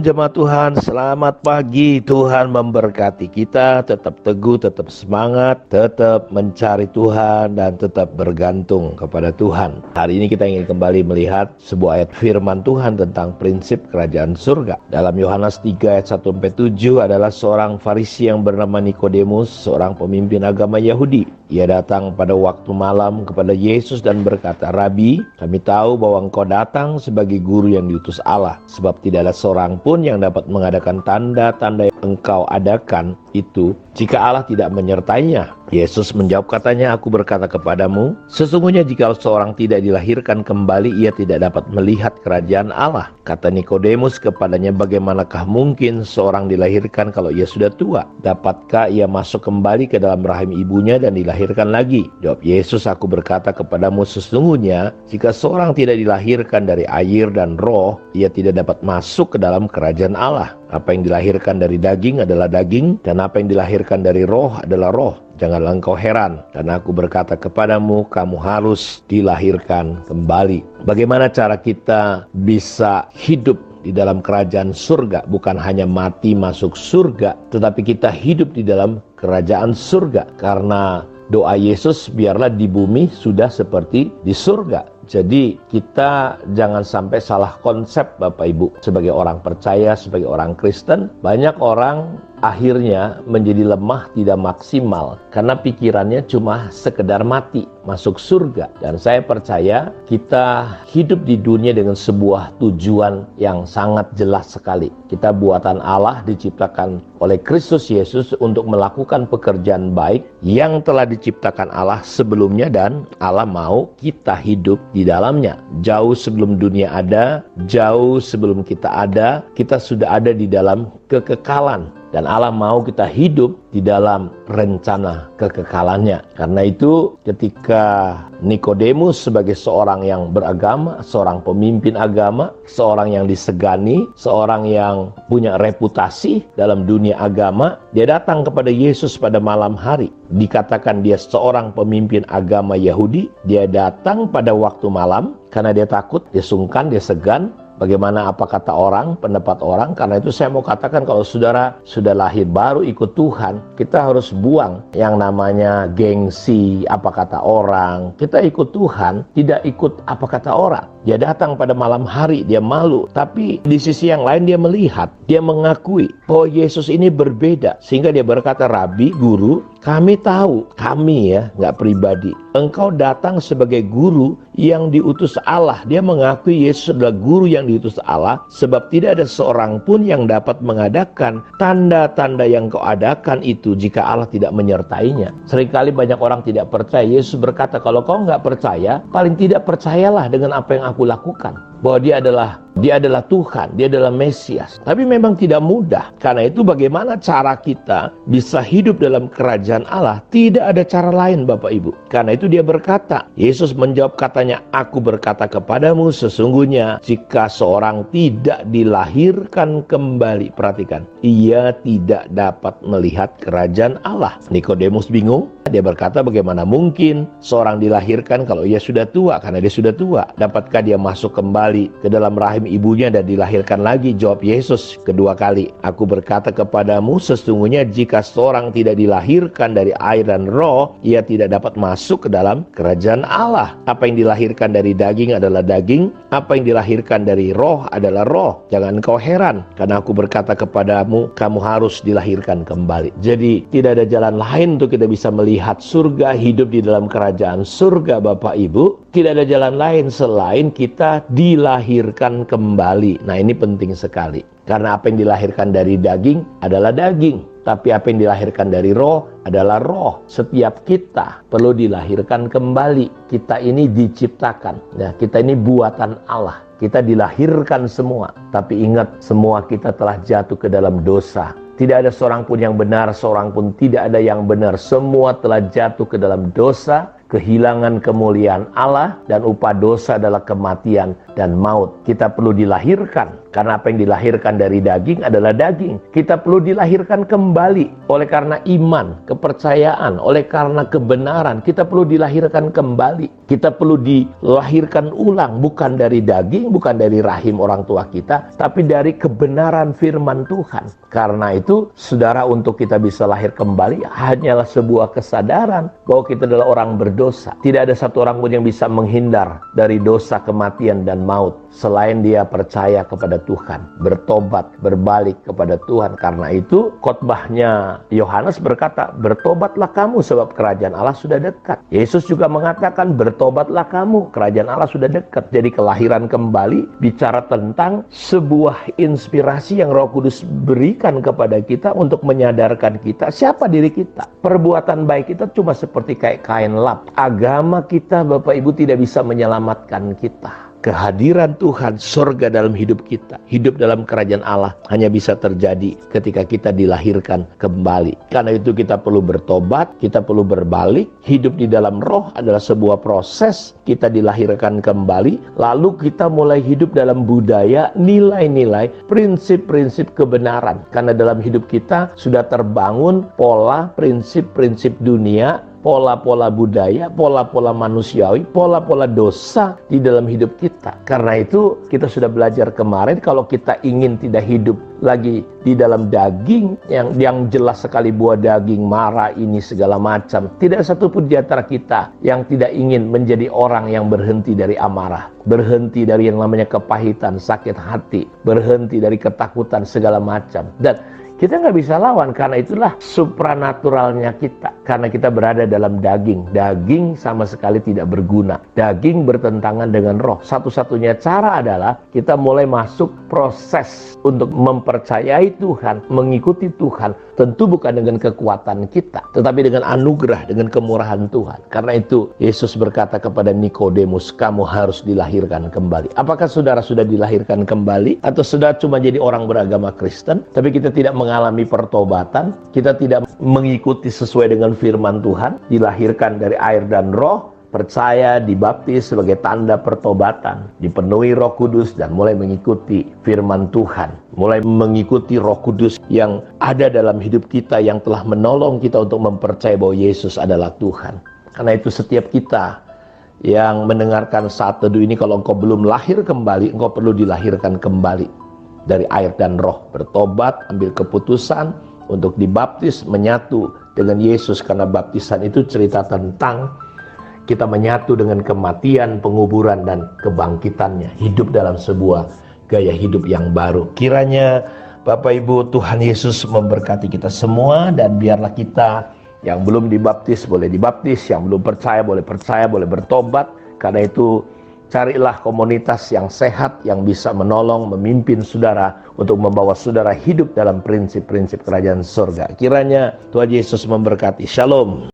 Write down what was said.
jemaat Tuhan, selamat pagi. Tuhan memberkati kita, tetap teguh, tetap semangat, tetap mencari Tuhan, dan tetap bergantung kepada Tuhan. Hari ini kita ingin kembali melihat sebuah ayat firman Tuhan tentang prinsip kerajaan surga. Dalam Yohanes 3 ayat 1-7 adalah seorang Farisi yang bernama Nikodemus, seorang pemimpin agama Yahudi. Ia datang pada waktu malam kepada Yesus dan berkata, "Rabi, kami tahu bahwa engkau datang sebagai guru yang diutus Allah, sebab tidak ada seorang pun yang dapat mengadakan tanda-tanda yang engkau adakan itu jika Allah tidak menyertainya." Yesus menjawab katanya, "Aku berkata kepadamu, sesungguhnya jika seorang tidak dilahirkan kembali, ia tidak dapat melihat kerajaan Allah." Kata Nikodemus kepadanya, "Bagaimanakah mungkin seorang dilahirkan kalau ia sudah tua? Dapatkah ia masuk kembali ke dalam rahim ibunya dan dilahirkan lagi?" Jawab Yesus, "Aku berkata kepadamu, sesungguhnya jika seorang tidak dilahirkan dari air dan roh, ia tidak dapat masuk ke dalam kerajaan Allah. Apa yang dilahirkan dari daging adalah daging, dan apa yang dilahirkan dari roh adalah roh. Janganlah engkau heran, karena aku berkata kepadamu, kamu harus dilahirkan kembali." Bagaimana cara kita bisa hidup di dalam kerajaan surga? Bukan hanya mati masuk surga, tetapi kita hidup di dalam kerajaan surga. Karena doa Yesus, biarlah di bumi sudah seperti di surga. Jadi kita jangan sampai salah konsep Bapak Ibu. Sebagai orang percaya, sebagai orang Kristen, banyak orang akhirnya menjadi lemah, tidak maksimal karena pikirannya cuma sekedar mati, masuk surga. Dan saya percaya kita hidup di dunia dengan sebuah tujuan yang sangat jelas sekali. Kita buatan Allah, diciptakan oleh Kristus Yesus untuk melakukan pekerjaan baik yang telah diciptakan Allah sebelumnya, dan Allah mau kita hidup di dalamnya. Jauh sebelum dunia ada, jauh sebelum kita ada, kita sudah ada di dalam kekekalan. Dan Allah mau kita hidup di dalam rencana kekekalannya. Karena itu ketika Nikodemus sebagai seorang yang beragama, seorang pemimpin agama, seorang yang disegani, seorang yang punya reputasi dalam dunia agama, dia datang kepada Yesus pada malam hari. Dikatakan dia seorang pemimpin agama Yahudi. Dia datang pada waktu malam karena dia takut, dia sungkan, dia segan. Bagaimana apa kata orang, pendapat orang. Karena itu saya mau katakan, kalau saudara sudah lahir baru ikut Tuhan, kita harus buang yang namanya gengsi, apa kata orang. Kita ikut Tuhan, tidak ikut apa kata orang. Dia datang pada malam hari, dia malu. Tapi di sisi yang lain dia melihat, dia mengakui bahwa Yesus ini berbeda. Sehingga dia berkata, "Rabi, guru, kami tahu," kami ya, nggak pribadi, "engkau datang sebagai guru yang diutus Allah." Dia mengakui Yesus adalah guru yang diutus Allah, sebab tidak ada seorang pun yang dapat mengadakan tanda-tanda yang kau adakan itu jika Allah tidak menyertainya. Seringkali banyak orang tidak percaya. Yesus berkata, kalau kau nggak percaya, paling tidak percayalah dengan apa yang aku lakukan. Bahwa dia adalah Tuhan, dia adalah Mesias. Tapi memang tidak mudah. Karena itu bagaimana cara kita bisa hidup dalam kerajaan Allah? Tidak ada cara lain Bapak Ibu. Karena itu dia berkata, Yesus menjawab katanya, "Aku berkata kepadamu, sesungguhnya jika seorang tidak dilahirkan kembali," perhatikan, "ia tidak dapat melihat kerajaan Allah." Nikodemus bingung. Dia berkata, bagaimana mungkin seorang dilahirkan kalau ia sudah tua? Karena dia sudah tua. Dapatkah dia masuk kembali ke dalam rahim ibunya dan dilahirkan lagi? Jawab Yesus kedua kali, "Aku berkata kepadamu, sesungguhnya jika seorang tidak dilahirkan dari air dan roh, ia tidak dapat masuk ke dalam kerajaan Allah. Apa yang dilahirkan dari daging adalah daging, apa yang dilahirkan dari roh adalah roh. Jangan kau heran, karena aku berkata kepadamu, kamu harus dilahirkan kembali." Jadi tidak ada jalan lain untuk kita bisa melihat surga, hidup di dalam kerajaan surga Bapak Ibu. Tidak ada jalan lain selain kita dilahirkan kembali. Nah, ini penting sekali. Karena apa yang dilahirkan dari daging adalah daging, tapi apa yang dilahirkan dari roh adalah roh. Setiap kita perlu dilahirkan kembali. Kita ini diciptakan. Nah, kita ini buatan Allah. Kita dilahirkan semua. Tapi ingat, semua kita telah jatuh ke dalam dosa. Tidak ada seorang pun yang benar, seorang pun tidak ada yang benar. Semua telah jatuh ke dalam dosa, kehilangan kemuliaan Allah, dan upah dosa adalah kematian dan maut. Kita perlu dilahirkan Karena apa yang dilahirkan dari daging adalah daging. Kita perlu dilahirkan kembali. Oleh karena iman, kepercayaan, oleh karena kebenaran, kita perlu dilahirkan kembali. Kita perlu dilahirkan ulang, bukan dari daging, bukan dari rahim orang tua kita, tapi dari kebenaran firman Tuhan. Karena itu, saudara, untuk kita bisa lahir kembali hanyalah sebuah kesadaran bahwa kita adalah orang berdosa. Tidak ada satu orang pun yang bisa menghindar dari dosa, kematian, dan maut selain dia percaya kepada Tuhan, bertobat, berbalik kepada Tuhan. Karena itu khotbahnya Yohanes berkata, bertobatlah kamu sebab kerajaan Allah sudah dekat. Yesus juga mengatakan, bertobatlah kamu, kerajaan Allah sudah dekat. Jadi kelahiran kembali bicara tentang sebuah inspirasi yang Roh Kudus berikan kepada kita untuk menyadarkan kita siapa diri kita. Perbuatan baik kita cuma seperti kayak kain lap. Agama kita, Bapak Ibu, tidak bisa menyelamatkan kita. Kehadiran Tuhan, surga dalam hidup kita, hidup dalam kerajaan Allah hanya bisa terjadi ketika kita dilahirkan kembali. Karena itu kita perlu bertobat, kita perlu berbalik. Hidup di dalam roh adalah sebuah proses. Kita dilahirkan kembali, lalu kita mulai hidup dalam budaya, nilai-nilai, prinsip-prinsip kebenaran. Karena dalam hidup kita sudah terbangun pola, prinsip-prinsip dunia, pola-pola budaya, pola-pola manusiawi, pola-pola dosa di dalam hidup kita. Karena itu kita sudah belajar kemarin, kalau kita ingin tidak hidup lagi di dalam daging yang jelas sekali buah daging, marah, ini segala macam. Tidak satupun di antara kita yang tidak ingin menjadi orang yang berhenti dari amarah, berhenti dari yang namanya kepahitan, sakit hati, berhenti dari ketakutan segala macam. Dan kita nggak bisa lawan, karena itulah supranaturalnya kita. Karena kita berada dalam daging. Daging sama sekali tidak berguna. Daging bertentangan dengan roh. Satu-satunya cara adalah kita mulai masuk proses untuk mempercayai Tuhan, mengikuti Tuhan. Tentu bukan dengan kekuatan kita, tetapi dengan anugerah, dengan kemurahan Tuhan. Karena itu Yesus berkata kepada Nikodemus, kamu harus dilahirkan kembali. Apakah saudara sudah dilahirkan kembali? Atau saudara cuma jadi orang beragama Kristen, tapi kita tidak mengalami pertobatan, kita tidak mengikuti sesuai dengan firman Tuhan, dilahirkan dari air dan roh, percaya, dibaptis sebagai tanda pertobatan, dipenuhi Roh Kudus dan mulai mengikuti firman Tuhan, mulai mengikuti Roh Kudus yang ada dalam hidup kita, yang telah menolong kita untuk mempercayai bahwa Yesus adalah Tuhan. Karena itu setiap kita yang mendengarkan saat teduh ini, kalau engkau belum lahir kembali, engkau perlu dilahirkan kembali dari air dan roh. Bertobat, ambil keputusan untuk dibaptis, menyatu dengan Yesus. Karena baptisan itu cerita tentang kita menyatu dengan kematian, penguburan, dan kebangkitannya. Hidup dalam sebuah gaya hidup yang baru. Kiranya Bapak Ibu, Tuhan Yesus memberkati kita semua. Dan biarlah kita yang belum dibaptis boleh dibaptis, yang belum percaya, boleh bertobat. Karena itu carilah komunitas yang sehat, yang bisa menolong, memimpin saudara untuk membawa saudara hidup dalam prinsip-prinsip kerajaan surga. Kiranya Tuhan Yesus memberkati. Shalom.